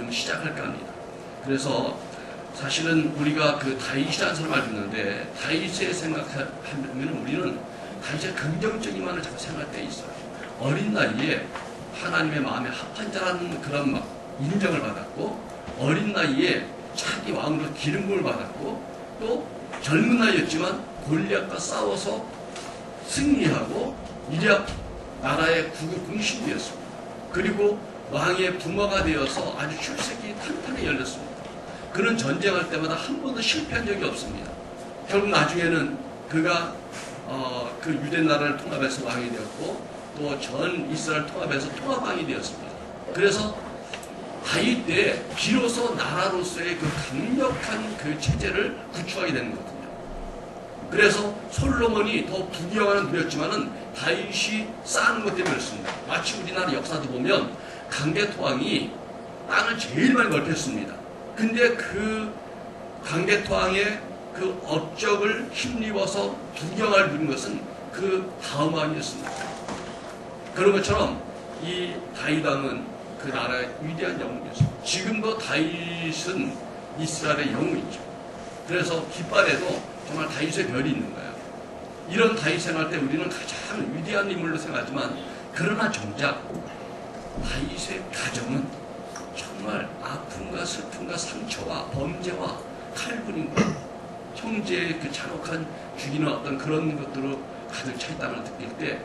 좀 시작할까 합니다. 그래서 사실은 우리가 그 다윗이라는 사람을 알고 있는데 다윗의 생각하면 우리는 다윗의 긍정적인만을 자꾸 생각할 때 있어요. 어린 나이에 하나님의 마음에 합한 자라는 그런 막 인정을 받았고 어린 나이에 차기 왕으로 기름 부음을 받았고 또 젊은 나이였지만 골리앗과 싸워서 승리하고 이제 나라의 구국 신비였습니다. 그리고 왕의 부모가 되어서 아주 출세기 탄탄히 열렸습니다. 그는 전쟁할 때마다 한 번도 실패한 적이 없습니다. 결국 나중에는 그가 그 유대 나라를 통합해서 왕이 되었고 또 전 이스라엘 통합해서 통합왕이 되었습니다. 그래서 다윗 때 비로소 나라로서의 그 강력한 그 체제를 구축하게 되는 거거든요. 그래서 솔로몬이 더 부귀영화는 누렸지만은 다윗이 쌓은 것 때문에 그렇습니다. 마치 우리나라 역사도 보면 강대토왕이 땅을 제일 많이 넓혔습니다. 근데 그 강대토왕의 그 업적을 힘입어서 부귀영화를 누린 것은 그 다음 왕이었습니다. 그런 것처럼 이 다윗 왕은 그 나라의 위대한 영웅이었습니다. 지금도 다윗은 이스라엘의 영웅이죠. 그래서 깃발에도 정말 다윗의 별이 있는 거예요. 이런 다윗 생활 때 우리는 가장 위대한 인물로 생각하지만 그러나 정작 다윗의 가정은 정말 아픔과 슬픔과 상처와 범죄와 칼부림과 형제의 그 잔혹한 죽이는 어떤 그런 것들로 가득 차 있다는 걸 느낄 때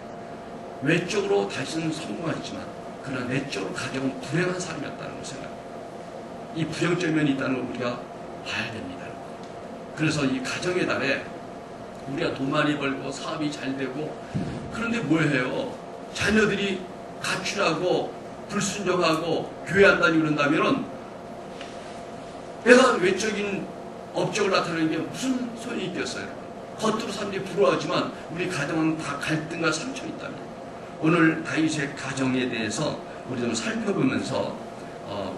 외적으로 다윗은 성공했지만 그러나 내적으로 가정은 불행한 삶이었다는 걸 생각합니다. 이 부정적인 면이 있다는 걸 우리가 봐야 됩니다. 그래서 이 가정의 달에 우리가 돈 많이 벌고 사업이 잘 되고 그런데 뭐예요? 자녀들이 가출하고 불순종하고 교회 안 다니고 그런다면은 내가 외적인 업적을 나타내는 게 무슨 소용이 있겠어요? 겉으로 사람들이 부러워하지만 우리 가정은 다 갈등과 상처가 있답니다. 오늘 다윗의 가정에 대해서 우리 좀 살펴보면서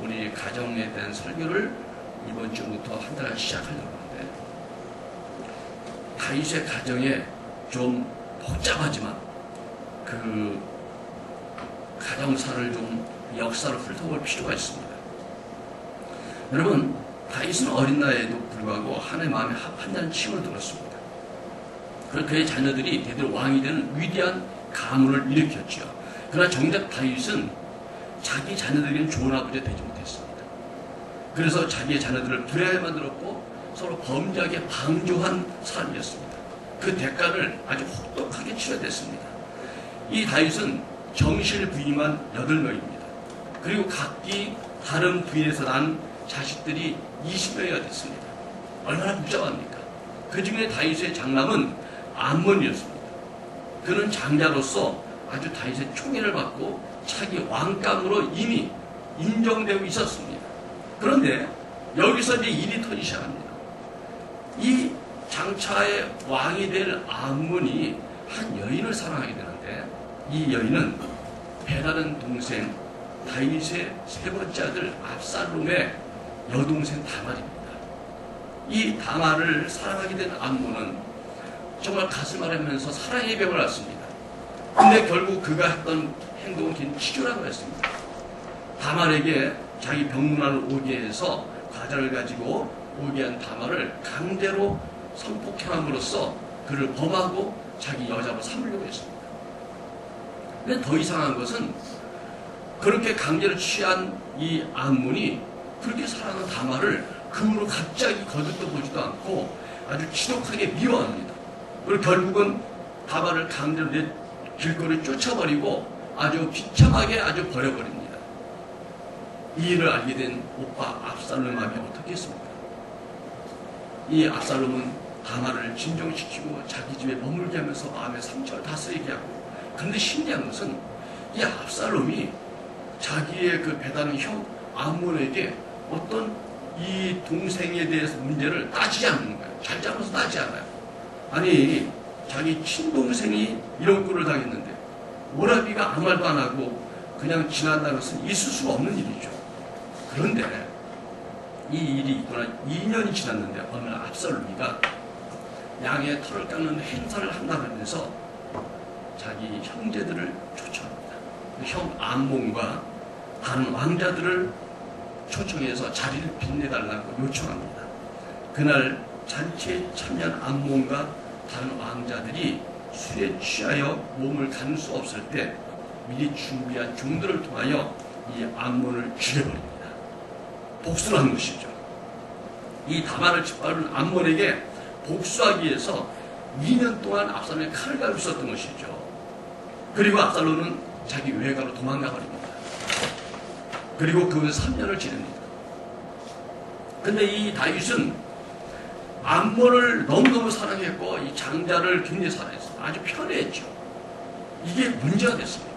우리 가정에 대한 설교를 이번 주부터 한 달 시작하려고 하는데 다윗의 가정에 좀 복잡하지만 그 가정사를 좀 역사로 훑어볼 필요가 있습니다. 여러분 다윗은 어린 나이에도 불구하고 하나님의 마음에 합한다는 칭을 들었습니다. 그리고 그의 자녀들이 대대로 왕이 되는 위대한 가문을 일으켰죠. 그러나 정작 다윗은 자기 자녀들에게는 좋은 아버지가 되지 못했습니다. 그래서 자기의 자녀들을 불행하게 만들었고 서로 범죄하게 방조한 사람이었습니다. 그 대가를 아주 혹독하게 치러야 됐습니다. 이 다윗은 정실 부인만 8명입니다. 그리고 각기 다른 부인에서 난 자식들이 20명이나 됐습니다. 얼마나 복잡합니까? 그 중에 다윗의 장남은 암몬이었습니다. 그는 장자로서 아주 다윗의 총애를 받고 차기 왕감으로 이미 인정되고 있었습니다. 그런데 여기서 이제 일이 터지기 시작합니다. 이 장차의 왕이 될 암몬이 한 여인을 사랑하게 되는데 이 여인은 베라는 동생 다윗의 세 번째 아들 압살롬의 여동생 다말입니다. 이 다말을 사랑하게 된 암몬은 정말 가슴 아프면서 사랑의 병을 앓습니다. 근데 결국 그가 했던 행동은 긴 치졸한 거였습니다. 다말에게 자기 병문안을 오게 해서 과자를 가지고 오게 한 다말을 강제로 성폭행함으로써 그를 범하고 자기 여자로 삼으려고 했습니다. 근데 더 이상한 것은 그렇게 강제로 취한 이 암몬이 그렇게 사랑하는 다말을 그 후로 갑자기 거들떠 보지도 않고 아주 지독하게 미워합니다. 그리고 결국은 다말을 강제로 내 길거리에 쫓아버리고 아주 비참하게 아주 버려버립니다. 이 일을 알게 된 오빠 압살롬의 마음이 어떻겠습니까? 이 압살롬은 다말을 진정시키고 자기 집에 머물게 하면서 마음의 상처를 다스리게 하고 그런데 신기한 것은 이 압살롬이 자기의 그 배다른 형 암몬에게 어떤 이 동생에 대해서 문제를 따지지 않는 거예요. 잘잘못을 따지지 않아요. 아니 자기 친동생이 이런 꼴을 당했는데 오라비가 아무 말도 안 하고 그냥 지난다는 것은 있을 수가 없는 일이죠. 그런데 이 일이 있거나 2년이 지났는데 어느 날 압살롬이가 양의 털을 깎는 행사를 한다고 하면서 자기 형제들을 초청합니다. 형 암몬과 다른 왕자들을 초청해서 자리를 빛내달라고 요청합니다. 그날 잔치에 참여한 암몬과 다른 왕자들이 술에 취하여 몸을 가눌 수 없을 때 미리 준비한 종들을 통하여 이 암몬을 죽여버립니다. 복수를 한 것이죠. 이 다말을 짓밟은 암몬에게 복수하기 위해서 2년 동안 압살롬이 칼을 갈고 있었던 것이죠. 그리고 압살롬은 자기 외가로 도망가 버립니다. 그리고 그 3년을 지냅니다. 근데 이 다윗은 암몬을 너무너무 사랑했고 이 장자를 굉장히 사랑했어요. 아주 편애했죠. 이게 문제가 됐습니다.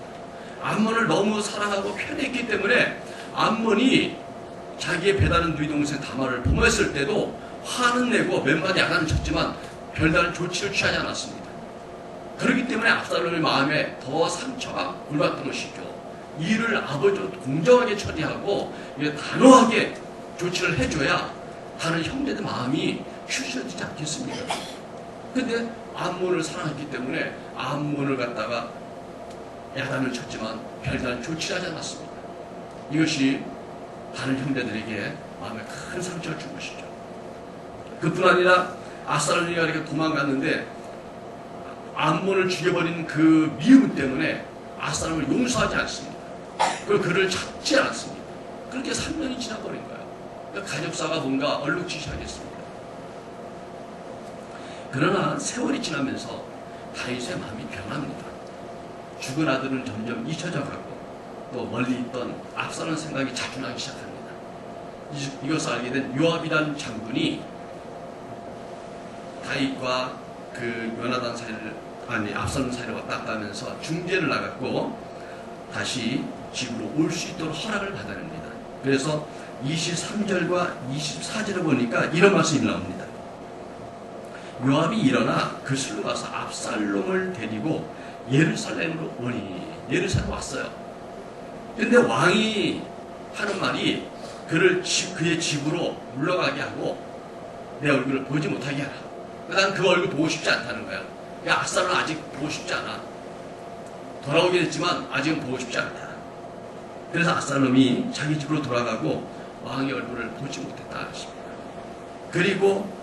암몬을 너무 사랑하고 편애했기 때문에 암몬이 자기의 배다른 누이 동생 다말을 범했을 때도 화는 내고 몇 마디 야단을 쳤지만 별다른 조치를 취하지 않았습니다. 그렇기 때문에 압살롬의 마음에 더 상처가 굴렀던 것이죠. 이를 아버지로 공정하게 처리하고 단호하게 조치를 해줘야 다른 형제들 마음이 휴식되지 않겠습니까? 근데 암몬을 사랑했기 때문에 암몬을 갖다가 야단을 쳤지만 별다른 조치를 하지 않았습니다. 이것이 다른 형제들에게 마음에 큰 상처를 준 것이죠. 그뿐 아니라 압살롬이가 이렇게 도망갔는데 암몬을 죽여버린 그 미움 때문에 압살롬을 용서하지 않습니다. 그리고 그를 찾지 않았습니다. 그렇게 3년이 지나버린 거예요. 그러니까 가족사가 뭔가 얼룩지기 시작했습니다. 그러나 세월이 지나면서 다윗의 마음이 변합니다. 죽은 아들은 점점 잊혀져 가고 또 멀리 있던 압살롬 생각이 자주 나기 시작합니다. 이것을 알게 된 요압이라는 장군이 다윗과 그 요나단 사이를 압살롬 사이를 왔다 갔다 하면서 중재를 나갔고 다시 집으로 올 수 있도록 허락을 받아냅니다. 그래서 23절과 24절을 보니까 이런 말씀이 나옵니다. 요압이 일어나 그슬로 가서 압살롬을 데리고 예루살렘으로 오니 예루살렘 왔어요. 근데 왕이 하는 말이 그를 그의 집으로 물러가게 하고 내 얼굴을 보지 못하게 하라. 난 그 얼굴 보고 싶지 않다는 거야. 압살롬은 아직 보고 싶지 않아. 돌아오긴 했지만 아직은 보고 싶지 않다. 그래서 압살롬이 자기 집으로 돌아가고 왕의 얼굴을 보지 못했다 하십니다. 그리고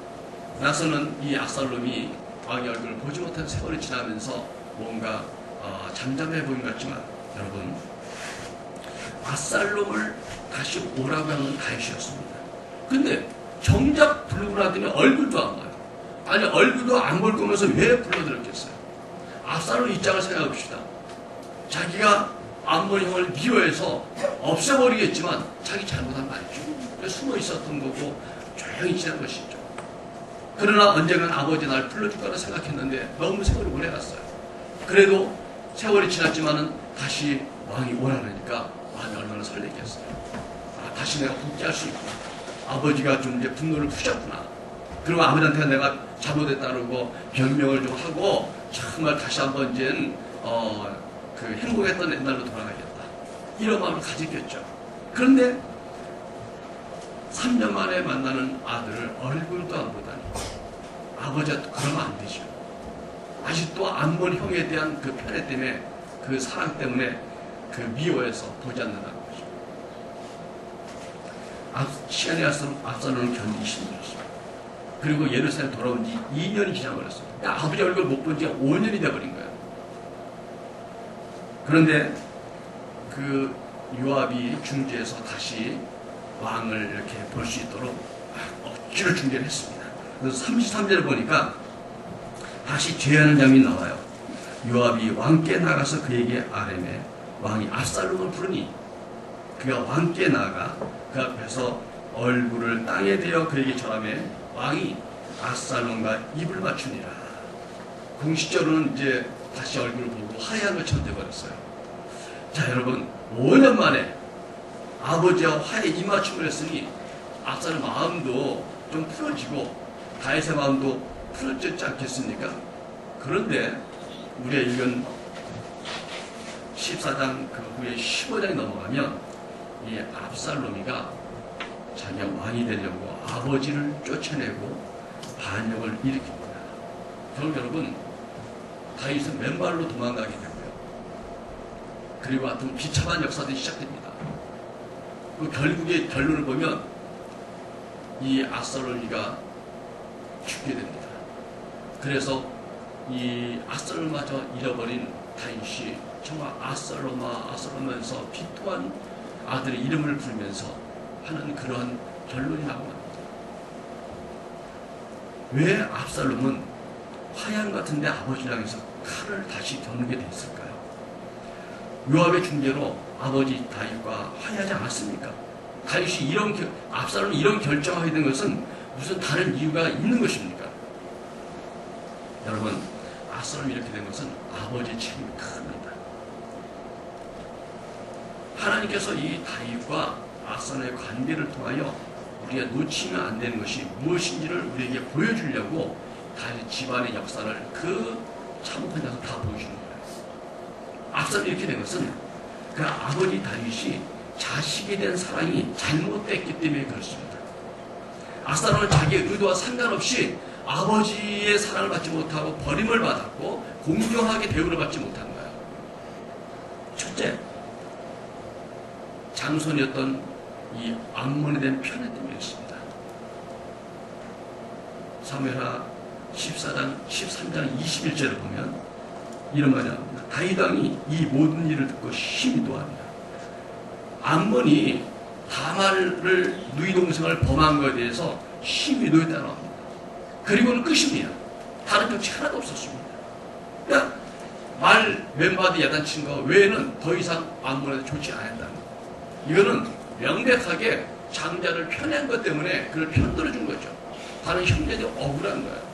나서는 이 압살롬이 왕의 얼굴을 보지 못한 세월이 지나면서 뭔가 잠잠해 보인 것 같지만 여러분 압살롬을 다시 오라고 하는 다윗이었습니다. 근데 정작 부르고 나더니 얼굴도 안 봐요. 아니 얼굴도 안 볼 거면서 왜 불러들였겠어요? 압살롬 입장을 생각해 봅시다. 자기가 암몬 형을 미워해서 없애버리겠지만 자기 잘못한 말이죠. 그래서 숨어 있었던 거고 조용히 지낸 것이죠. 그러나 언젠간 아버지 날 불러줄 거라 생각했는데 너무 세월이 오래 갔어요. 그래도 세월이 지났지만은 다시 왕이 오라니까 마음이 얼마나 설레겠어요. 다시 내가 복귀할 수 있구나. 아버지가 좀 이제 분노를 푸셨구나. 그리고 아버지한테 내가 잘못했다 그러고 변명을 좀 하고 정말 다시 한번 이제 그 행복했던 옛날로 돌아가겠다. 이런 마음을 가졌겠죠. 그런데 3년 만에 만나는 아들을 얼굴도 안 보다니 아버지가 또 그러면 안 되죠. 아직도 암몬 형에 대한 그 편애 때문에 그 사랑 때문에 그 미워해서 보지 않는다는 거죠. 시간이 압살롬을 견디기 힘들었습니다. 그리고 예루살렘 돌아온 지 2년이 지나버렸어요. 아버지 얼굴 못 본 지가 5년이 돼버린 거예요. 그런데 그 요압이 중재해서 다시 왕을 이렇게 볼 수 있도록 억지로 중재를 했습니다. 그래서 33절을 보니까 다시 죄하는 장면이 나와요. 요압이 왕께 나가서 그에게 아뢰매 왕이 압살롬을 부르니 그가 왕께 나가 그 앞에서 얼굴을 땅에 대어 그에게 절하매 왕이 압살롬과 입을 맞추니라. 공식적으로는 이제 다시 얼굴을 보고 화해한 것처럼 돼버렸어요. 자 여러분 5년 만에 아버지와 화해 입맞춤을 했으니 압살롬 마음도 좀 풀어지고 다윗의 마음도 풀어졌지 않겠습니까? 그런데 우리가 읽은 14장 그 후에 15장이 넘어가면 이 압살롬이가 자기가 왕이 되려고 아버지를 쫓아내고 반역을 일으킵니다. 결국 여러분 다윗은 맨발로 도망가게 되고요. 그리고 하여튼 비참한 역사들이 시작됩니다. 그 결국의 결론을 보면 이 압살롬이가 죽게 됩니다. 그래서 이 압살롬마저 잃어버린 다윗이 정말 압살롬아 압살롬하면서 비통한 아들의 이름을 부르면서 하는 그러한 결론이 나옵니다. 왜 압살롬은 화양 같은데 아버지를 향해서 칼을 다시 겨누게 됐을까요? 요압의 중재로 아버지 다윗과 화해하지 않았습니까? 다윗이 압살롬이 이런 결정하게 된 것은 무슨 다른 이유가 있는 것입니까? 여러분, 압살롬이 이렇게 된 것은 아버지의 책임이 큽니다. 하나님께서 이 다윗과 압살롬의 관계를 통하여 우리가 놓치면 안 되는 것이 무엇인지를 우리에게 보여주려고 다윗 집안의 역사를 그 참혹한 다 보여주는 거예요. 압살롬이 이렇게 된 것은 그 아버지 다윗이 자식에 대한 사랑이 잘못됐기 때문에 그렇습니다. 압살롬은 자기의 의도와 상관없이 아버지의 사랑을 받지 못하고 버림을 받았고 공정하게 대우를 받지 못한 거예요. 첫째, 장손이었던 이 암몬에 대한 편애 때문이었습니다. 사무엘하 13장 21절을 보면 이런 말이 나옵니다. 다윗 왕이 이 모든 일을 듣고 심히 노합니다. 암몬이 다말을 누이 동생을 범한 것에 대해서 심히 노했다고 합니다. 그리고는 끝입니다. 다른 조치 하나도 없었습니다. 그러니까 말 왼바디 야단친 거 외에는 더 이상 암몬한테 조치 안 했다는 거. 이거는 명백하게 장자를 편애한 것 때문에 그걸 편들어준 거죠. 다른 형제들이 억울한 거예요.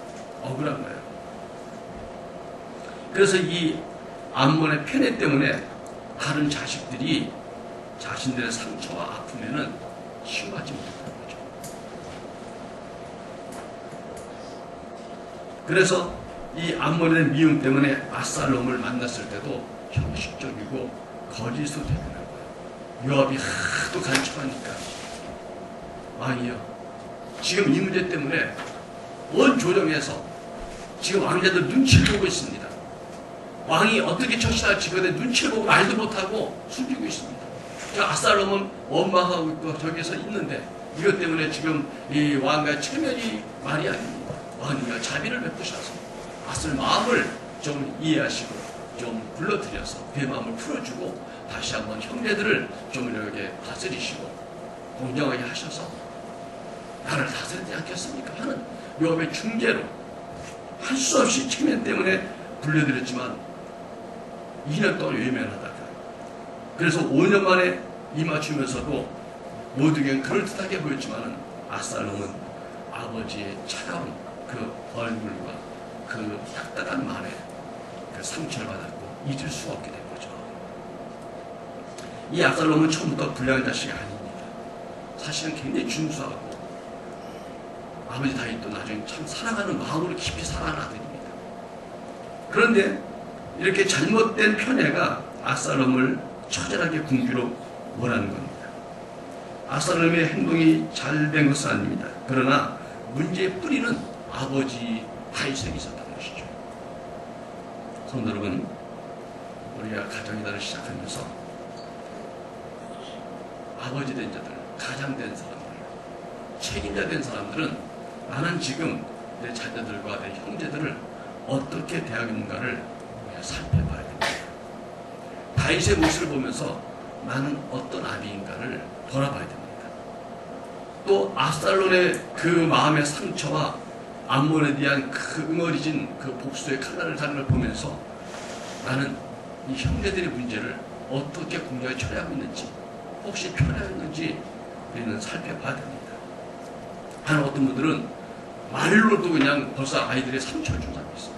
억울한 거예요. 그래서 이 암몬의 편애 때문에 다른 자식들이 자신들의 상처와 아픔에는 치유하지 못했다는 거죠. 그래서 이 암몬의 미움 때문에 압살롬을 만났을 때도 형식적이고 거짓으로 대변한 거예요. 요압이 하도 간척하니까 왕이요, 지금 이 문제 때문에 온 조정에서 지금 왕자들 눈치를 보고 있습니다. 왕이 어떻게 처신할지 그에 눈치를 보고 말도 못하고 숨기고 있습니다. 압살롬은 원망하고 있고 저기서 있는데 이것 때문에 지금 이 왕과 체면이 말이 아닙니다. 왕이가 자비를 베푸셔서 압살롬 마음을 좀 이해하시고 좀 불러들여서 그의 마음을 풀어주고 다시 한번 형제들을 좀 이렇게 다스리시고 공정하게 하셔서 나를 다스리지 않겠습니까 하는 요압의 중재로 할 수 없이 체면 때문에 불려드렸지만 2년 동안 외면하다가 그래서 5년 만에 입맞추면서도 모두에겐 그럴듯하게 보였지만 압살롬은 아버지의 차가운 그 얼굴과 그 딱딱한 말에 그 상처를 받았고 잊을 수가 없게 된 거죠. 이 압살롬은 처음부터 불량한 자식이 아닙니다. 사실은 굉장히 준수하고 아버지 다윗도 나중에 참 사랑하는 마음으로 깊이 사랑하는 아들입니다. 그런데 이렇게 잘못된 편애가 압살롬을 처절하게 궁지로 몰아는 겁니다. 압살롬의 행동이 잘된 것은 아닙니다. 그러나 문제의 뿌리는 아버지 다윗에게 있었다는 것이죠. 성도 여러분, 우리가 가정이다를 시작하면서 아버지 된 자들, 가장 된 사람들, 책임자 된 사람들은 나는 지금 내 자녀들과 내 형제들을 어떻게 대하는가를 살펴봐야 됩니다. 다윗의 모습을 보면서 나는 어떤 아비인가를 돌아봐야 됩니다. 또 압살롬의 그 마음의 상처와 암몬에 대한 그 응어리진 그 복수의 칼날을 가는 걸 보면서 나는 이 형제들의 문제를 어떻게 공정하게 처리하고 있는지, 혹시 편애했는지 우리는 살펴봐야 됩니다. 하는 어떤 분들은 말로도 그냥 벌써 아이들의 상처를 준 사람이 있어요.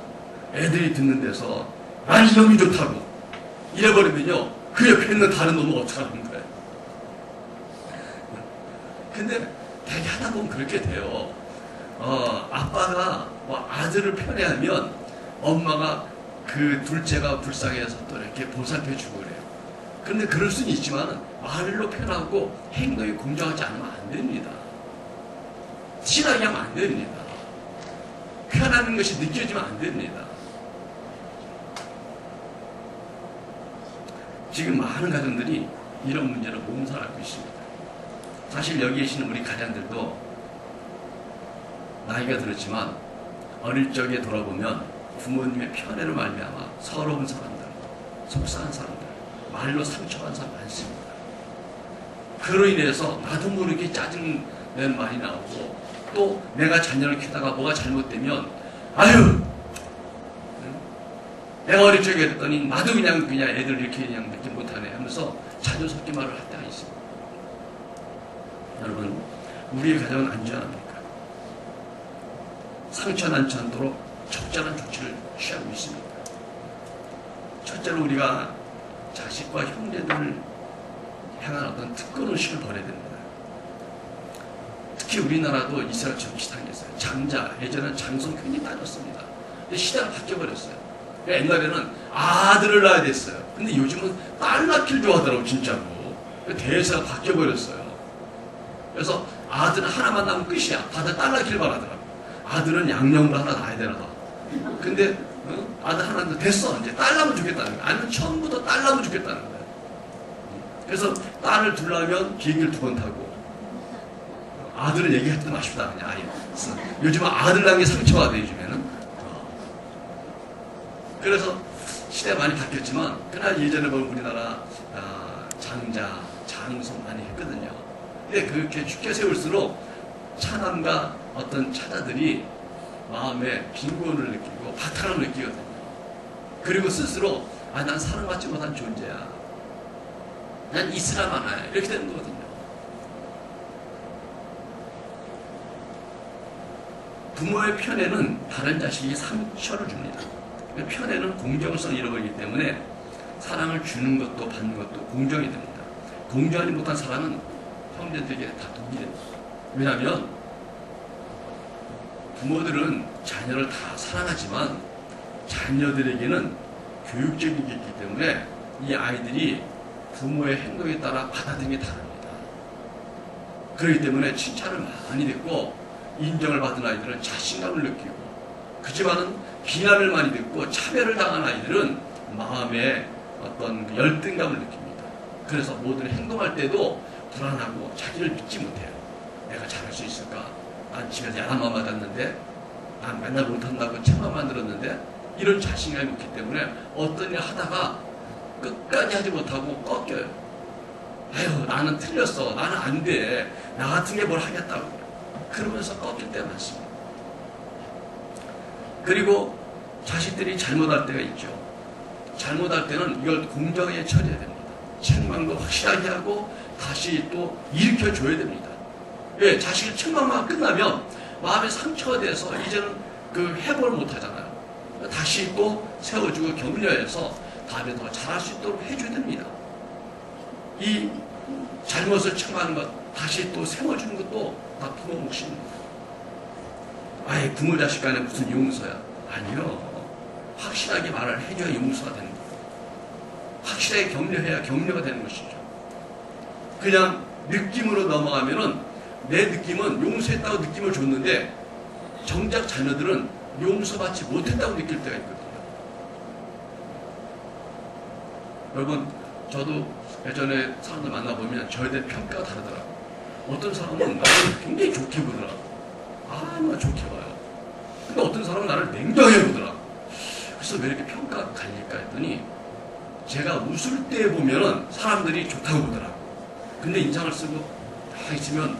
애들이 듣는 데서 난 이놈이 좋다고 이래버리면요, 그 옆에 있는 다른 놈은 어떡하는 거예요. 근데 되게 하다 보면 그렇게 돼요. 아빠가 뭐 아들을 편애하면 엄마가 그 둘째가 불쌍해서 또 이렇게 보살펴주고 그래요. 그런데 그럴 수는 있지만 말로 편하고 행동이 공정하지 않으면 안 됩니다. 친하게 하면 안 됩니다. 편하는 것이 느껴지면 안 됩니다. 지금 많은 가정들이 이런 문제로 몸살하고 있습니다. 사실 여기 계시는 우리 가장들도 나이가 들었지만 어릴 적에 돌아보면 부모님의 편애로 말미암아 서러운 사람들, 속상한 사람들, 말로 상처받은 사람 많습니다. 그로 인해서 나도 모르게 짜증낸 말이 나오고, 또 내가 자녀를 키우다가 뭐가 잘못되면 아유, 내가 어릴 적에 그랬더니 나도 그냥 애들 이렇게 그냥 느낌 못하네 하면서 자녀 섞기 말을 할 때가 있습니다. 여러분, 우리의 가정은 안전합니까? 상처 나지 않도록 적절한 조치를 취하고 있습니다. 첫째로 우리가 자식과 형제들을 향한 어떤 특권의식을 버려야 됩니다. 특히 우리나라도 이스라엘처럼 비슷하겠어요. 장자, 예전에는 장성 굉장히 따졌습니다. 근데 시대가 바뀌어버렸어요. 옛날에는 아들을 낳아야 됐어요. 근데 요즘은 딸 낳기를 좋아하더라고, 진짜로. 대세가 바뀌어버렸어요. 그래서 아들은 하나만 낳으면 끝이야. 다들 딸 낳기를 바라더라고. 아들은 양념으로 하나 낳아야 되나 봐. 근데 아들 하나 됐어. 이제 딸 낳으면 좋겠다는 거야. 아니면 처음부터 딸 낳으면 좋겠다는 거야. 그래서 딸을 둘라면 비행기를 2번 타고, 아들은 얘기할 때도 아쉽다 그냥 아예. 요즘은 아들 낳은 게 상처가 돼, 요즘에는. 그래서 시대가 많이 바뀌었지만, 그날 예전에 보면 우리나라 장자, 장성 많이 했거든요. 근데 그렇게 죽게 세울수록 차남과 어떤 차자들이 마음에 빈곤을 느끼고 박탈함을 느끼거든요. 그리고 스스로 난 사랑받지 못한 존재야, 난 이스람 하나야, 이렇게 되는 거거든요. 부모의 편애는 다른 자식에게 상처를 줍니다. 편애는 공정성을 잃어버리기 때문에 사랑을 주는 것도 받는 것도 공정이 됩니다. 공정하지 못한 사랑은 형제들에게 다 독이 됩니다. 왜냐하면 부모들은 자녀를 다 사랑하지만 자녀들에게는 교육적인 게 있기 때문에 이 아이들이 부모의 행동에 따라 받아들이는 게 다릅니다. 그렇기 때문에 칭찬을 많이 듣고 인정을 받은 아이들은 자신감을 느끼고, 그렇지만은 비난을 많이 듣고 차별을 당한 아이들은 마음에 어떤 열등감을 느낍니다. 그래서 모든 행동할 때도 불안하고 자기를 믿지 못해요. 내가 잘할 수 있을까? 난 집에서 야단만 맞았는데, 난 맨날 못한다고 책만 만들었는데, 이런 자신감이 없기 때문에 어떤 일 하다가 끝까지 하지 못하고 꺾여요. 아유, 나는 틀렸어, 나는 안 돼, 나 같은 게 뭘 하겠다고 그러면서 꺾일 때가 많습니다. 그리고 자식들이 잘못할 때가 있죠. 잘못할 때는 이걸 공정하게 처리해야 됩니다. 책망도 확실하게 하고 다시 또 일으켜줘야 됩니다. 왜? 자식이 책망만 끝나면 마음에 상처가 돼서 이제는 그 회복을 못하잖아요. 다시 또 세워주고 격려해서 다음에 더 잘할 수 있도록 해줘야 됩니다. 이 잘못을 책망하는 것 다시 또 세워주는 것도 다 부모 몫입니다. 아예 부모 자식 간에 무슨 용서야? 아니요. 확실하게 말을 해줘야 용서가 되는 거예요. 확실하게 격려해야 격려가 되는 것이죠. 그냥 느낌으로 넘어가면은 내 느낌은 용서했다고 느낌을 줬는데 정작 자녀들은 용서받지 못했다고 느낄 때가 있거든요. 여러분, 저도 예전에 사람들 만나보면 저에 대한 평가가 다르더라고요. 어떤 사람은 나를 굉장히 좋게 보더라고요. 나 좋게 봐요. 근데 어떤 사람은 나를 냉정해 보더라고요. 그래서 왜 이렇게 평가가 갈릴까 했더니, 제가 웃을 때 보면은 사람들이 좋다고 보더라고요. 근데 인상을 쓰고 다 있으면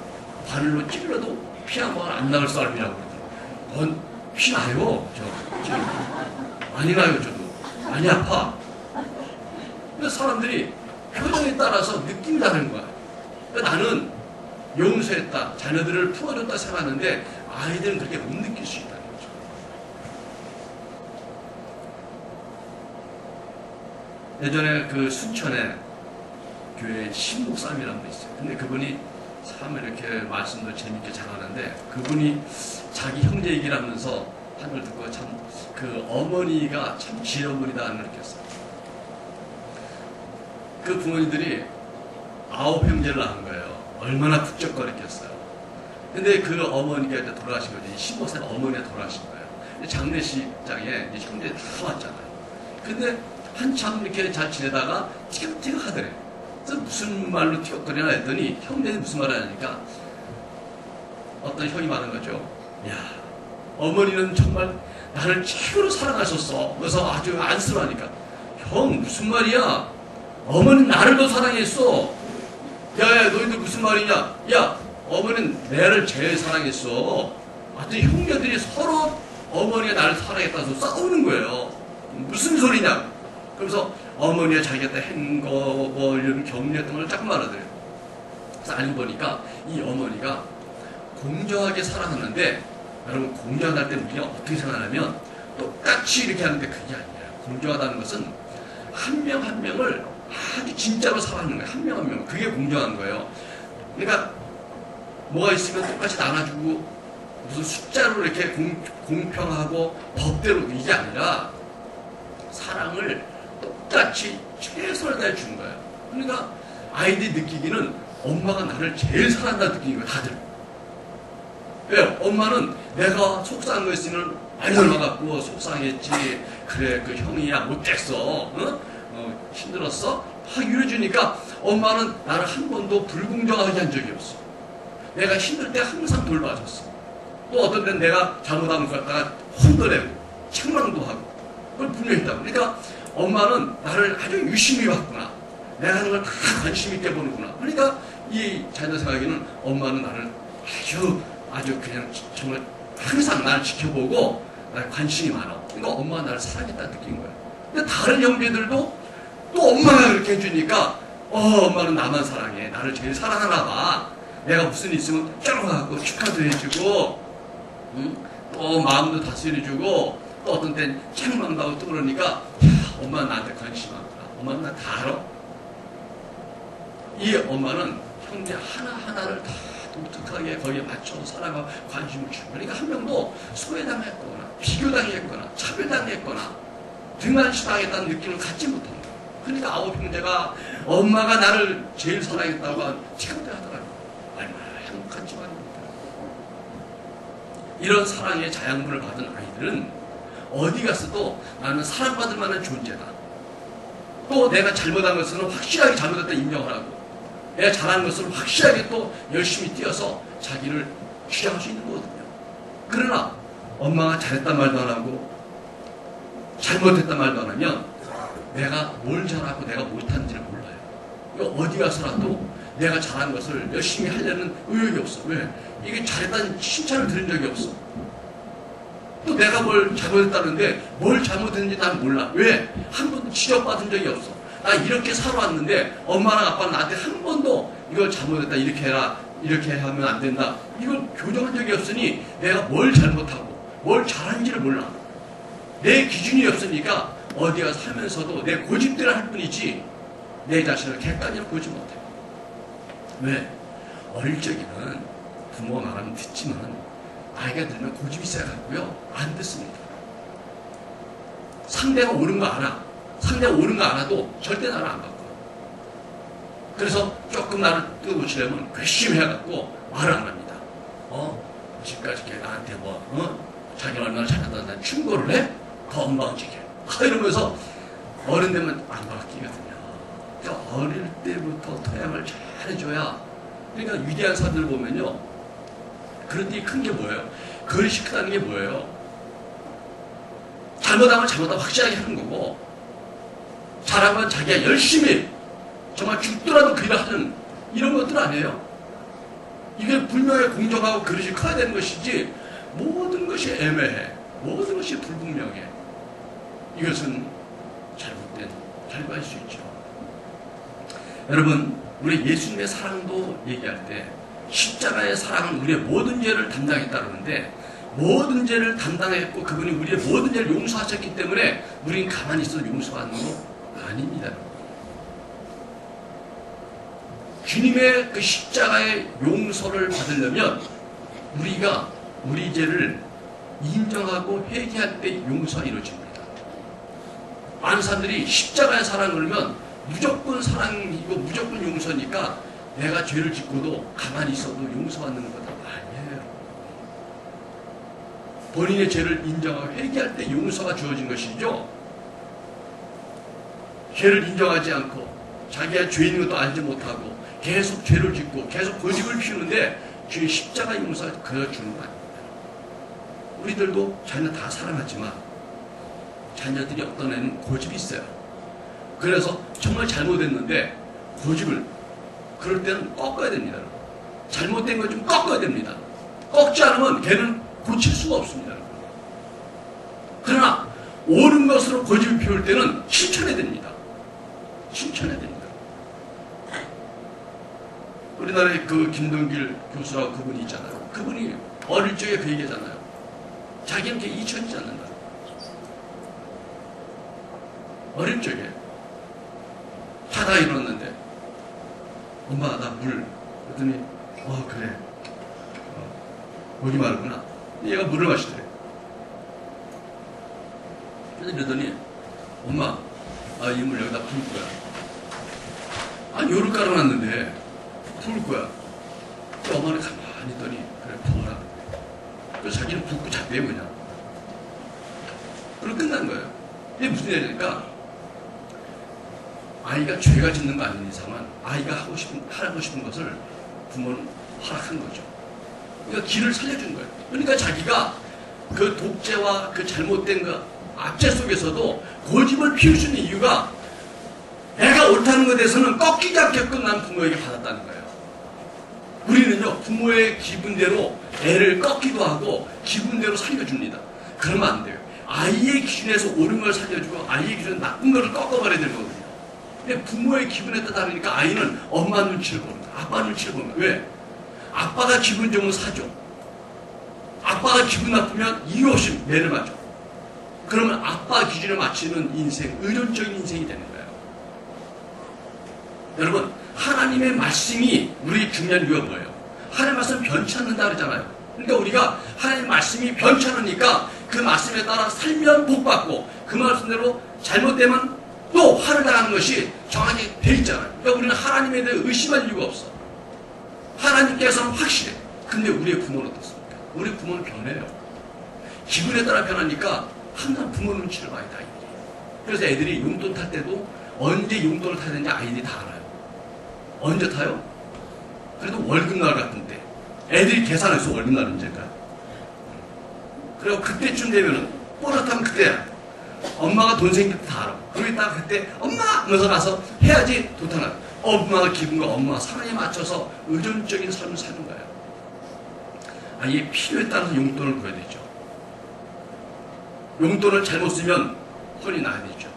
바늘로 찔러도 피 한 번 안 나올 사람이라고 그러더라고요. 피 나요. 저 많이 나요. 저도 많이 아파. 근데 사람들이 표정에 따라서 느낌이 다른 거야. 나는 용서했다, 자녀들을 풀어줬다 생각하는데 아이들은 그렇게 못 느낄 수 있다는 거죠. 예전에 그 순천에 교회 신목사님이라는 분 있어요. 근데 그분이 참 이렇게 말씀도 재밌게 잘하는데, 그분이 자기 형제 얘기를 하면서 한 걸 듣고 참 그 어머니가 참 지혜로운 분이다는 걸 느꼈어요. 그 부모님들이 9 형제를 낳은 거예요. 얼마나 북적거렸겠어요. 근데 그 어머니가 이제 돌아가신 거죠. 신목사님 어머니가 돌아가신 거예요. 장례식장에 이제 형제들이 다 왔잖아요. 근데 한참 이렇게 잘 지내다가 티격태격 하더래. 그래서 무슨 말로 튀었거리나 했더니 형제들이 무슨 말을 하니까 어떤 형이 말한 거죠. 야, 어머니는 정말 나를 최고로 사랑하셨어. 그래서 아주 안쓰러워하니까 형 무슨 말이야? 어머니는 나를 더 사랑했어. 야야 너희들 무슨 말이냐? 야 어머니는 나를 제일 사랑했어. 하여튼 형제들이 서로 어머니가 나를 사랑했다고 싸우는 거예요. 무슨 소리냐? 그래서 어머니가 자기가 행거 뭐 이런 격려했던 걸 쫙 말하더래요. 그래서 알고 보니까 이 어머니가 공정하게 사랑하는데 여러분 공정할 때 우리가 어떻게 생각하냐면 똑같이 이렇게 하는데 그게 아니에요. 공정하다는 것은 한 명 한 명을 아주 진짜로 사랑하는 거예요. 한 명 한 명. 그게 공정한 거예요. 그러니까 뭐가 있으면 똑같이 나눠주고 무슨 숫자로 이렇게 공평하고 법대로 이게 아니라 사랑을 똑같이 최선을 다해 주는 거예요. 그러니까 아이들이 느끼기는 엄마가 나를 제일 사랑한다 느끼는 거예요. 다들. 왜요? 엄마는 내가 속상한 거 있으면 많이 얼마갖고 속상했지. 그래 그 형이야 못됐어. 힘들었어? 확 이래주니까 엄마는 나를 한 번도 불공정하게 한 적이 없어. 내가 힘들 때 항상 돌봐줬어. 또 어떤 때는 내가 잘못하면 그 갖다가 혼도내고 책망도 하고 그걸 분명히 했다고. 그러니까 엄마는 나를 아주 유심히 봤구나. 내가 하는 걸 다 관심 있게 보는구나. 그러니까 이 자녀 생각에는 엄마는 나를 아주 그냥 정말 항상 나를 지켜보고 나를 관심이 많아. 그러니까 엄마가 나를 사랑했다 느낀 거야. 근데 다른 형제들도 또 엄마가 그렇게 해주니까 엄마는 나만 사랑해. 나를 제일 사랑하나 봐. 내가 무슨 일 있으면 쩌러가고 축하도 해주고 또 마음도 다스려주고 또 어떤 땐 책망도 하고 또 그러니까 엄마는 나한테 관심 많구나. 엄마는 나 다 알아. 이 엄마는 형제 하나하나를 다 독특하게 거기에 맞춰서 사랑하고 관심을 주고 그러니까 한 명도 소외당했거나 비교당했거나 차별당했거나 등한시당했다는 느낌을 갖지 못한 거예요. 그러니까 아홉 형제가 엄마가 나를 제일 사랑했다고 체감하더라고요. 얼마나 행복한지 말입니다. 이런 사랑의 자양분을 받은 아이들은 어디 갔어도 나는 사랑받을 만한 존재다. 또 내가 잘못한 것은 확실하게 잘못했다 인정을 하고 내가 잘한 것을 확실하게 또 열심히 뛰어서 자기를 주장할 수 있는 거거든요. 그러나 엄마가 잘했단 말도 안 하고 잘못했단 말도 안 하면 내가 뭘 잘하고 내가 못하는지를 몰라요. 어디 가서라도 내가 잘한 것을 열심히 하려는 의욕이 없어. 왜? 이게 잘했다는 칭찬을 들은 적이 없어. 또 내가 뭘 잘못했다는데 뭘 잘못했는지 난 몰라. 왜? 한 번도 지적받은 적이 없어. 나 이렇게 살아왔는데 엄마랑 아빠는 나한테 한 번도 이걸 잘못했다 이렇게 해라 이렇게 하면 안 된다 이걸 교정한 적이 없으니 내가 뭘 잘못하고 뭘 잘하는지를 몰라. 내 기준이 없으니까 어디 가서 살면서도 내 고집대로 할 뿐이지 내 자신을 객관적으로 보지 못해. 왜? 어릴 적에는 부모 말하면 듣지만 나이가 들면 고집이 세갖고요 안 듣습니다. 상대가 옳은 거 알아. 상대가 옳은 거 알아도 절대 나를 안 바꿔. 그래서 조금 나를 뜯어보시려면 괘씸해갖고 말을 안 합니다. 지금까지 나한테 자기 얼마나 잘한다는 난 충고를 해? 건방지게. 이러면서 어른 되면 안 바뀌거든요. 그러니까 어릴 때부터 토양을 잘 해줘야. 그러니까 위대한 사람들 보면요. 그런 데이 큰 게 뭐예요? 그릇이 크다는 게 뭐예요? 잘못하면 잘못하면 확실하게 하는 거고 잘하면 자기가 열심히 정말 죽더라도 그 일을 하는 이런 것들 아니에요. 이게 분명히 공정하고 그릇이 커야 되는 것이지 모든 것이 애매해. 모든 것이 불분명해. 이것은 잘못된 결과일 수 있죠. 여러분 우리 예수님의 사랑도 얘기할 때 십자가의 사랑은 우리의 모든 죄를 담당했다 그러는데 모든 죄를 담당했고 그분이 우리의 모든 죄를 용서하셨기 때문에 우리는 가만히 있어도 용서하는 거 아닙니다. 주님의 그 십자가의 용서를 받으려면 우리가 우리 죄를 인정하고 회개할 때 용서가 이루어집니다. 많은 사람들이 십자가의 사랑을 그러면 무조건 사랑이고 무조건 용서니까 내가 죄를 짓고도 가만히 있어도 용서받는 거다. 아니에요. 본인의 죄를 인정하고 회개할 때 용서가 주어진 것이죠. 죄를 인정하지 않고 자기가 죄인 것도 알지 못하고 계속 죄를 짓고 계속 고집을 피우는데 주의 십자가 용서 그려주는 거 아닙니다. 우리들도 자녀 다 사랑하지만 자녀들이 어떤 애는 고집이 있어요. 그래서 정말 잘못했는데 고집을 그럴 때는 꺾어야 됩니다. 잘못된 거 좀 꺾어야 됩니다. 꺾지 않으면 걔는 고칠 수가 없습니다. 그러나 옳은 것으로 고집을 피울 때는 실천해야 됩니다. 실천해야 됩니다. 우리나라의 그 김동길 교수라고 그분이 있잖아요. 그분이 어릴 적에 그 얘기잖아요. 자기는 걔 잊혀지지 않는다. 어릴 적에 자다 일어났는데 엄마 나 물. 그랬더니 그래. 목이 마르구나. 얘가 물을 마시더래. 그래서 이러더니 엄마 이 물 여기다 부을 거야. 요를 깔아놨는데 부을 거야. 엄마는 가만히 있더니 그래 부어라. 그래서 자기는 붓고 잤대요 그냥. 그리고 끝난 거예요. 이게 무슨 얘기니까 아이가 죄가 짓는 거 아닌 이상은 아이가 하고 싶은 것을 부모는 허락한 거죠. 그러니까 길을 살려준 거예요. 그러니까 자기가 그 독재와 그 잘못된 그 압제 속에서도 고집을 피울 수 있는 이유가 애가 옳다는 것에 대해서는 꺾이지 않게끔 난 부모에게 받았다는 거예요. 우리는요 부모의 기분대로 애를 꺾기도 하고 기분대로 살려줍니다. 그러면 안 돼요. 아이의 기준에서 옳은 걸 살려주고 아이의 기준에서 나쁜 것을 꺾어버려야 되는 거거든요. 근데 부모의 기분에 따르니까 아이는 엄마 눈치를 봅니다. 아빠 눈치를 봅니다. 왜? 아빠가 기분 좋으면 사줘. 아빠가 기분 나쁘면 이유 없이 매를 맞아. 그러면 아빠 기준에 맞추는 인생, 의존적인 인생이 되는 거예요. 여러분, 하나님의 말씀이 우리 중요한 이유가 뭐예요? 하나님의 말씀 변치 않는다 그러잖아요. 그러니까 우리가 하나님의 말씀이 변치 않으니까 그 말씀에 따라 살면 복받고 그 말씀대로 잘못되면 또 화를 당하는 것이 정확히 돼 있잖아요. 그러니까 우리는 하나님에 대해 의심할 이유가 없어. 하나님께서는 확실해. 근데 우리의 부모는 어떻습니까? 우리 부모는 변해요. 기분에 따라 변하니까 항상 부모 눈치를 많이 다 있대요. 그래서 애들이 용돈 탈 때도 언제 용돈을 타야 되는지 아이들이 다 알아요. 언제 타요? 그래도 월급날 같은 때. 애들이 계산해서 월급날 언제일까요? 그리고 그때쯤 되면은 뽀렷하면 그때야. 엄마가 돈 생길 때 다 알아. 그러고 있다가 그때 엄마! 하면서 가서 해야지 도탄하고 엄마의 기분과 엄마 사랑에 맞춰서 의존적인 삶을 사는 거예요. 아이의 필요에 따라서 용돈을 구해야 되죠. 용돈을 잘못 쓰면 혼이 나야 되죠.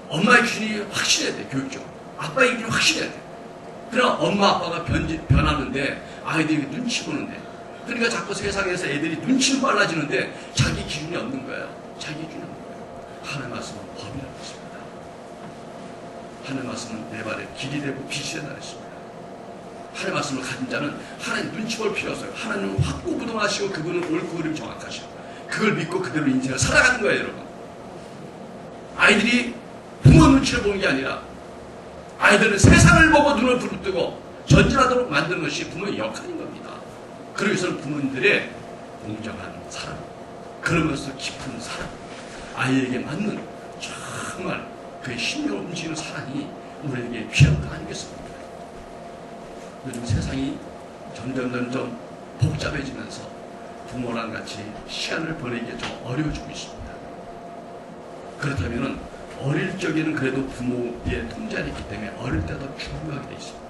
엄마의 기준이 확실해야 돼, 교육적으로. 아빠의 기준이 확실해야 돼. 그러나 엄마, 아빠가 변하는데 아이들이 눈치 보는데. 그러니까 자꾸 세상에서 애들이 눈치는 빨라지는데 자기 기준이 없는 거예요. 자기 기준이 없는 거예요. 하나님의 말씀은 법이라고 했습니다. 하나님의 말씀은 내 발에 길이 되고 빛이 된다 했습니다. 하나님의 말씀을 가진 자는 하나님 눈치 볼 필요 없어요. 하나님은 확고부동하시고 그분은 옳고 그름이 정확하시고 그걸 믿고 그대로 인생을 살아가는 거예요, 여러분. 아이들이 부모 눈치를 보는 게 아니라 아이들은 세상을 보고 눈을 부릅뜨고 전진하도록 만드는 것이 부모의 역할인 겁니다. 그러기 위해서는 부모님들의 공정한 사랑, 그러면서 깊은 사랑, 아이에게 맞는 정말 그의 신경을 움직이는 사랑이 우리에게 필요한 거 아니겠습니까? 요즘 세상이 점점 복잡해지면서 부모랑 같이 시간을 보내기가 좀 어려워지고 있습니다. 그렇다면 어릴 적에는 그래도 부모의 통제가 있기 때문에 어릴 때 더 중요하게 되어 있습니다.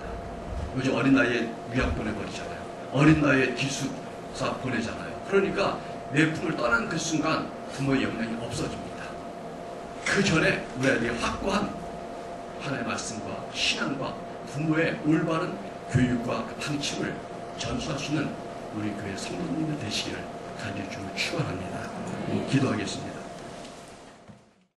요즘 어린 나이에 유학 보내버리잖아요. 어린 나이에 기숙사 보내잖아요. 그러니까 내 품을 떠난 그 순간 부모의 영향이 없어집니다. 그 전에 우리 아이들이 확고한 하나님의 말씀과 신앙과 부모의 올바른 교육과 그 방침을 전수할 수 있는 우리 교회 성도님들 되시기를 간절히 좀 축원합니다. 기도하겠습니다.